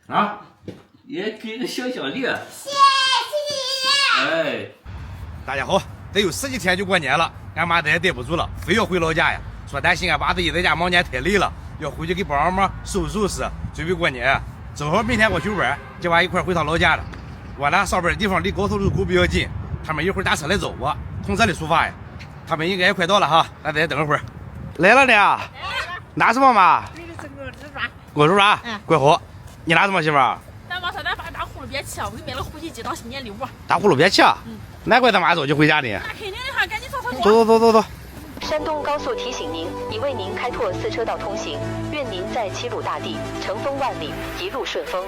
啊，也给个小奖励。谢谢。哎，大家好，得有10几天就过年了，俺妈也待不住了，非要回老家呀。说担心俺爸自己在家忙年太累了，要回去给帮忙收拾收拾，准备过年。正好明天我休班，今晚一块回趟老家了。我呢上班的地方离高速路口比较近，他们一会儿打车来找我，从这里出发呀。他们应该也快到了哈，咱再等一会儿。来了呢，拿什么嘛？锅煮爪，怪好。你拿什么媳妇儿？咱妈说咱把大葫芦别吃，我给买了胡记鸡当新年礼物。大葫芦别吃，难怪咱妈早就回家呢。那肯定的哈，赶紧上车。走。山东高速提醒您，已为您开拓4车道通行，愿您在齐鲁大地乘风万里，一路顺风。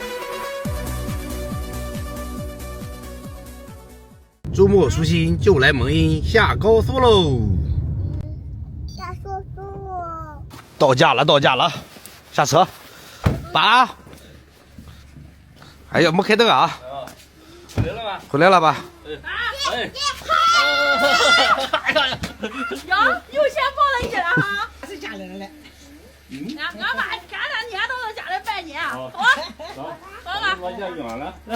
周末舒心就来蒙阴下高速喽！大叔叔，到家了，下车，爸。哎呀，没开灯啊！回来了吧？回来了吧？哎，呀，有钱包了你了哈！是家里人嘞。俺妈干2年都在家里拜年，走吧。我家远了。走。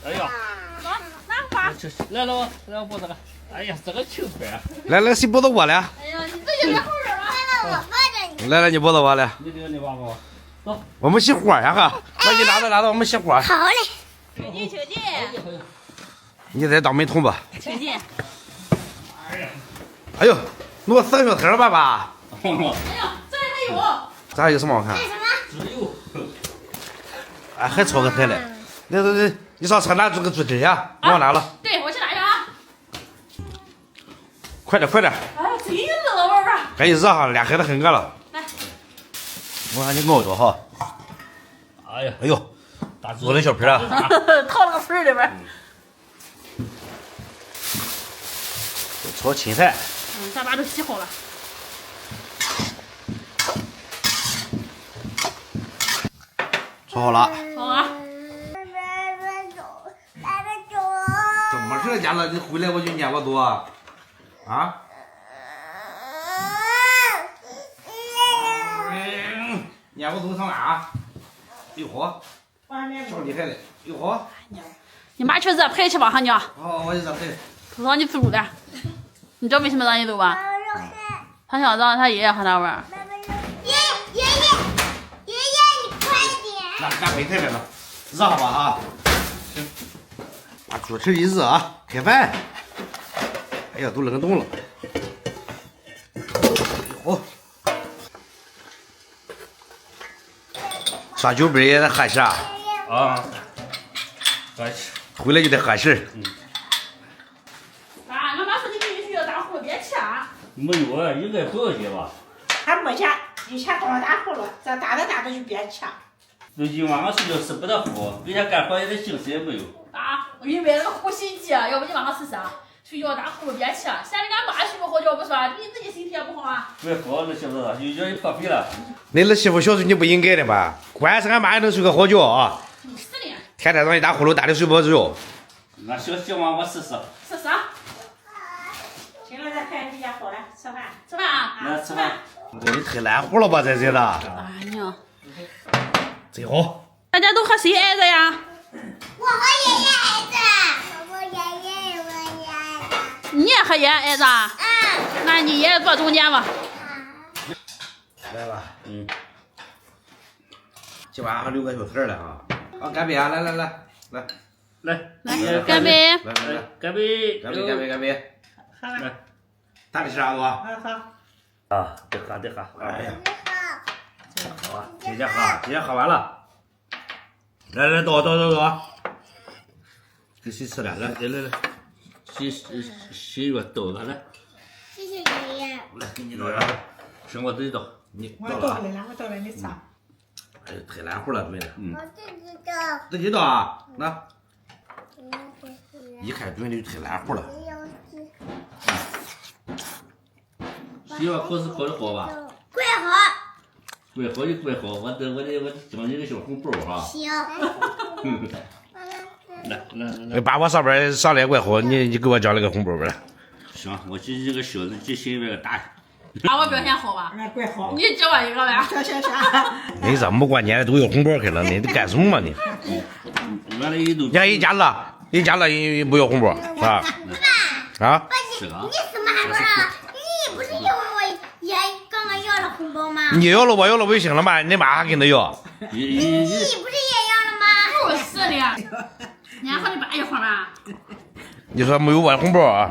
哎呀，走，拿花。来了，来脖子了。哎呀，这个轻快啊！来，谁抱着我了？哎呀，你这就别后边了。我抱着你。来，你抱着我了。你抱抱。走，我们熄火呀哈！那你拿着，我们熄火。好嘞。请进。你再当门童吧。请进。哎呦，弄4个小车了，爸爸。哎呀，这里还有。这还有什么好看？什么？只有。哎，还炒个菜嘞。那你上车拿这个猪蹄呀？忘拿了。对，我去拿去啊。快点！哎，真热了，玩吧。赶紧热哈，俩孩子很饿了。来，我看你熬着哈。哎呀，哎呦，做的小皮啊！套了个盆里边。炒芹菜。咱把都洗好了。炒好了。好啊。怎么事家了？你回来我就撵我多啊？撵我多上哪？有好，小厉害嘞，有好。你妈去热排去吧，哈娘。哦，我就热排。不让你走的，你知道为什么让你走吧？他想让他爷爷和他玩。爷爷，你快点！那干肥菜来了，热好吧啊？行，把猪蹄一热啊，开饭。哎呀，都冷冻了。好，刷酒杯也得喝下。啊，喝起。回来就得喝气。爸，俺妈说你必须要大葫芦别吃啊。没有啊，应该不要紧吧？还没钱，以前光大葫芦，这大的就别吃。最近晚上睡觉吃不得好，给人干活一点精神也没有。啊，我给你买了个呼吸机，要不你晚上吃啥？睡觉大葫芦别吃。现在俺妈睡不好觉不说，你自己身体也不好啊。怪好，那小子又叫你破费了。那儿媳妇小时候你不应该的吧？关键是俺妈也能睡个好觉啊，是的。天天让你打呼噜打的睡不着觉。那行，今晚我试试。吃啥？行了，咱快回家好了，吃饭。吃饭啊？来吃饭。你太蓝乎了吧，这的。哎呀，真好。大家都和谁挨着呀？我和爷爷挨着。我爷爷挨着。你也和爷爷挨着？那你爷爷坐中间吧。来吧。今晚还留个小菜了啊！好，干杯啊！来。来，干杯！来，干杯！干杯！好了。大的吃啥子？好。啊，得喝。哎呀，好啊，今天喝完了。来，倒。给谁吃的？来，洗个豆子来。谢谢爷爷。来，给你倒。行，我自己倒。你我倒了。倒了，我倒了，你吃。哎呀，太蓝乎了，妹子。我自己的。自己倒啊？那一看嘴里就太蓝乎了。媳妇考试考得好吧？怪好。怪好，我奖你个小红包哈。行。来，把我上班上来怪好，你给我奖了个红包呗。行，我这个小子这心愿大。那我表现好吧？那怪好。你交完一个呗？行。你这么过年都有红包给了，你干什么嘛你？原来一都。人一家乐不要红包是吧？啊？是个。你怎么还不让？你不是要我也刚刚要了红包吗？你要了，我要了微信了吗？你妈还跟他要？你不是也要了吗？就是的，你还和你爸一块吗？你说没有我红包啊？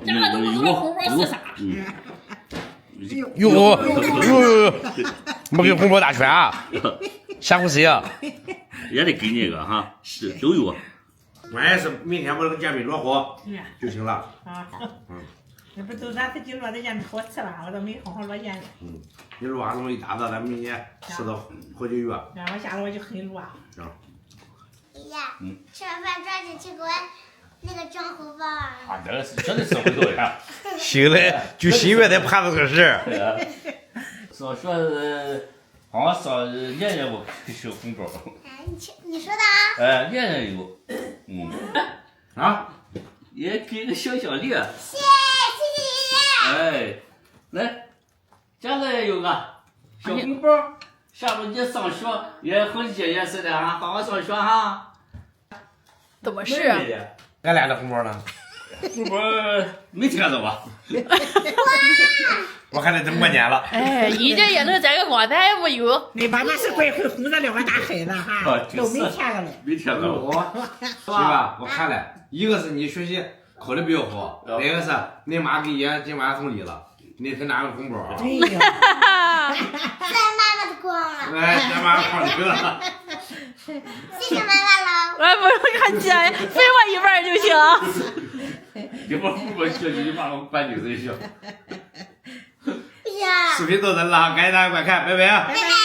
家里都不知道红包是啥。哟，没给红包大全啊？吓唬谁啊？也得给你一个哈，是都有。关键是明天我这个煎饼落好就行了。啊，那不都咱自己落的煎好吃了，我都没好好落煎。你落弄一大子，咱明天吃到好几月。然后下来我就可以落。行。哎呀，吃完饭抓紧去给我那个装红包啊！啊，这是绝对是回头呀。新的就新月才盼着这个事儿。说好像说年年我收红包。哎，你说的啊？年年有，啊？也给个小奖励。谢爷爷。哎，来，家长也有个小红包，下面你上学也和姐也似的哈，好好上学哈。怎么是？俺俩的红包呢？红包没听着吧？我看得等过年了。哎，一年也能摘个光，咱也没有。你爸爸是怪会哄着两个大孩子哈，都没钱了嘞。没听着。是吧？我看了，一个是你学习考的比较好，另一个是你妈给爷今晚送礼了，你才拿个红包啊。哎呦，咱妈妈的光了，哎，咱妈放去了。谢谢妈妈了。我不用看钱，分我一半就行。一会儿红包学习，你把我关进去行。哎呀，视频到这了，感谢大家观看，拜拜。拜拜。